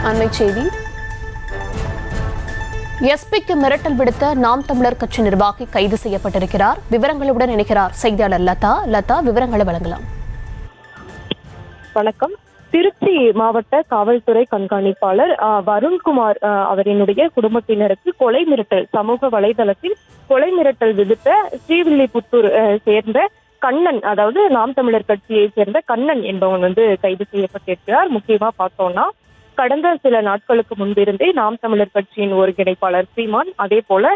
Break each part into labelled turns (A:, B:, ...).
A: அண்மை செய்தி. எஸ்பிக்கு மிரட்டல் விடுத்த நாம் தமிழர் கட்சி நிர்வாகி கைது செய்யப்பட்டிருக்கிறார். விவரங்களுடன் இணைக்கிறார் செய்தியாளர் லதா. லதா, விவரங்களை வழங்கலாம்.
B: வணக்கம். திருச்சி மாவட்ட காவல்துறை கண்காணிப்பாளர் வருண்குமார் அவரினுடைய குடும்பத்தினருக்கு கொலை மிரட்டல், சமூக வலைதளத்தில் கொலை மிரட்டல் விடுத்த ஸ்ரீவில்லிபுத்தூர் சேர்ந்த கண்ணன், அதாவது நாம் தமிழர் கட்சியை சேர்ந்த கண்ணன் என்பவன் கைது செய்யப்பட்டிருக்கிறார். முக்கியமா பார்த்தோம்னா, கடந்த சில நாட்களுக்கு முன்பிருந்தே நாம் தமிழர் கட்சியின் ஒருங்கிணைப்பாளர் சீமான், அதே போல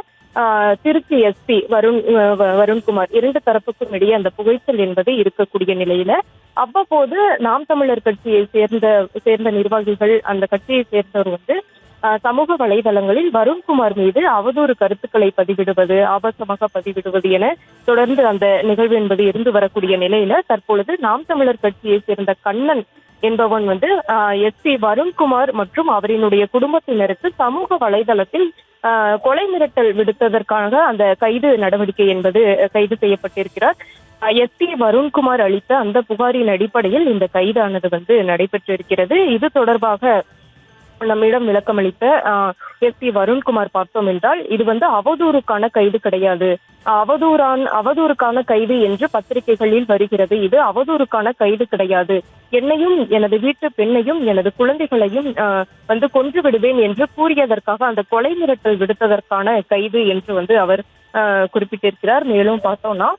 B: திருச்சி எஸ்பி வருண்குமார் இரண்டு தரப்புக்கும் இடையே அந்த புகைச்சல் என்பது இருக்கக்கூடிய நிலையில அவ்வப்போது நாம் தமிழர் கட்சியை சேர்ந்த நிர்வாகிகள், அந்த கட்சியை சேர்ந்தவர் சமூக வலைதளங்களில் வருண்குமார் மீது அவதூறு கருத்துக்களை பதிவிடுவது, ஆபாசமாக பதிவிடுவது என தொடர்ந்து அந்த நிகழ்வு என்பது இருந்து வரக்கூடிய நிலையில தற்பொழுது நாம் தமிழர் கட்சியை சேர்ந்த கண்ணன் என்பவன் எஸ்பி வருண்குமார் மற்றும் அவரினுடைய குடும்பத்தினருக்கு சமூக வலைதளத்தில் கொலை மிரட்டல் விடுத்ததற்காக அந்த கைது நடவடிக்கை என்பது கைது செய்யப்பட்டிருக்கிறார். எஸ்பி வருண்குமார் அளித்த அந்த புகாரின் அடிப்படையில் இந்த கைதானது நடைபெற்றிருக்கிறது. இது தொடர்பாக நம்மிடம் விளக்கமளித்த எஸ்பி வருண்குமார் பார்த்தோம் என்றால், இது அவதூறுக்கான கைது கிடையாது, அவதூறுக்கான கைது என்று பத்திரிகைகளில் வருகிறது. இது அவதூறுக்கான கைது கிடையாது. என்னையும் எனது வீட்டு பெண்ணையும் எனது குழந்தைகளையும் கொன்று விடுவேன் என்று கூறியதற்காக அந்த கொலை மிரட்டல் விடுத்ததற்கான கைது என்று அவர் குறிப்பிட்டிருக்கிறார். மேலும் பார்த்தோம்னா,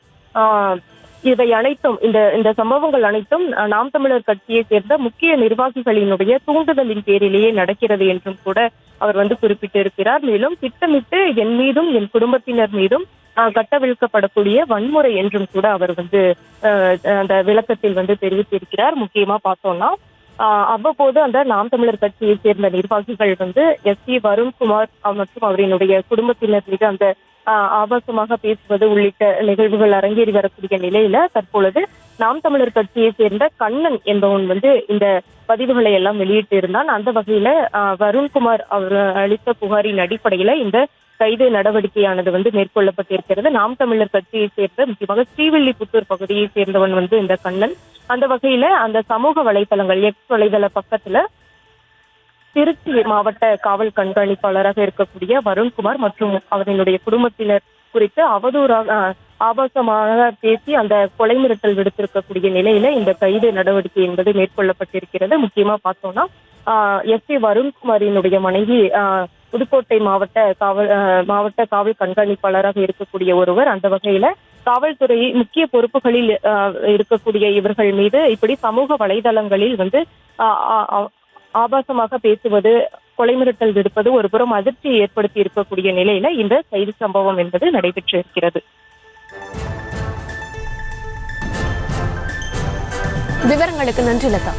B: இவை அனைத்தும் இந்த சம்பவங்கள் அனைத்தும் நாம் தமிழர் கட்சியை சேர்ந்த முக்கிய நிர்வாகிகளினுடைய தூண்டுதலின் பேரிலேயே நடக்கிறது என்றும் கூட அவர் குறிப்பிட்டிருக்கிறார். மேலும் திட்டமிட்டு என் மீதும் என் குடும்பத்தினர் மீதும் கட்டவிழ்க்கப்படக்கூடிய வன்முறை என்றும் கூட அவர் அந்த விளக்கத்தில் தெரிவித்திருக்கிறார். முக்கியமா பார்த்தோம்னா, அவ்வப்போது அந்த நாம் தமிழர் கட்சியை சேர்ந்த நிர்வாகிகள் எஸ்பி வருண்குமார் மற்றும் அவரினுடைய குடும்பத்தினர் மீது அந்த ஆபாசமாக பேசுவது உள்ளிட்ட நிகழ்வுகள் அரங்கேறி வரக்கூடிய நிலையில தற்பொழுது நாம் தமிழர் கட்சியை சேர்ந்த கண்ணன் என்பவன் இந்த பதிவுகளை எல்லாம் வெளியிட்டு இருந்தான். அந்த வகையில வருண்குமார் அவர் அளித்த புகாரின் அடிப்படையில இந்த கைது நடவடிக்கையானது மேற்கொள்ளப்பட்டிருக்கிறது. நாம் தமிழர் கட்சியை சேர்ந்த முக்கியமாக ஸ்ரீவில்லிபுத்தூர் பகுதியை சேர்ந்தவன் இந்த கண்ணன். அந்த வகையில அந்த சமூக வலைதளங்கள் எக்ஸ் வலைதள பக்கத்துல திருச்சி மாவட்ட காவல் கண்காணிப்பாளராக இருக்கக்கூடிய வருண்குமார் மற்றும் அவர்களுடைய குடும்பத்தினர் குறித்து ஆபாசமாக பேசி அந்த கொலை மிரட்டல் விடுத்திருக்கக்கூடிய நிலையில இந்த கைது நடவடிக்கை என்பது மேற்கொள்ளப்பட்டிருக்கிறது. முக்கியமா பார்த்தோம்னா, எஸ்பி வருண்குமாரினுடைய மனைவி புதுக்கோட்டை மாவட்ட காவல் கண்காணிப்பாளராக இருக்கக்கூடிய ஒருவர். அந்த வகையில காவல்துறை முக்கிய பொறுப்புகளில் இருக்கக்கூடிய இவர்கள் மீது இப்படி சமூக வலைதளங்களில் ஆபாசமாக பேசுவது, கொலை மிரட்டல் விடுப்பது ஒருபுறம் அதிர்ச்சியை ஏற்படுத்தி இருக்கக்கூடிய நிலையில இந்த கைது சம்பவம் என்பது நடைபெற்றிருக்கிறது.
A: விவரங்களுக்கு நன்றி லதா.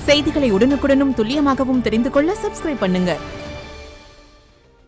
C: செய்திகளை உடனுக்குடனும் துல்லியமாகவும் தெரிந்து கொள்ள சப்ஸ்கிரைப் பண்ணுங்க.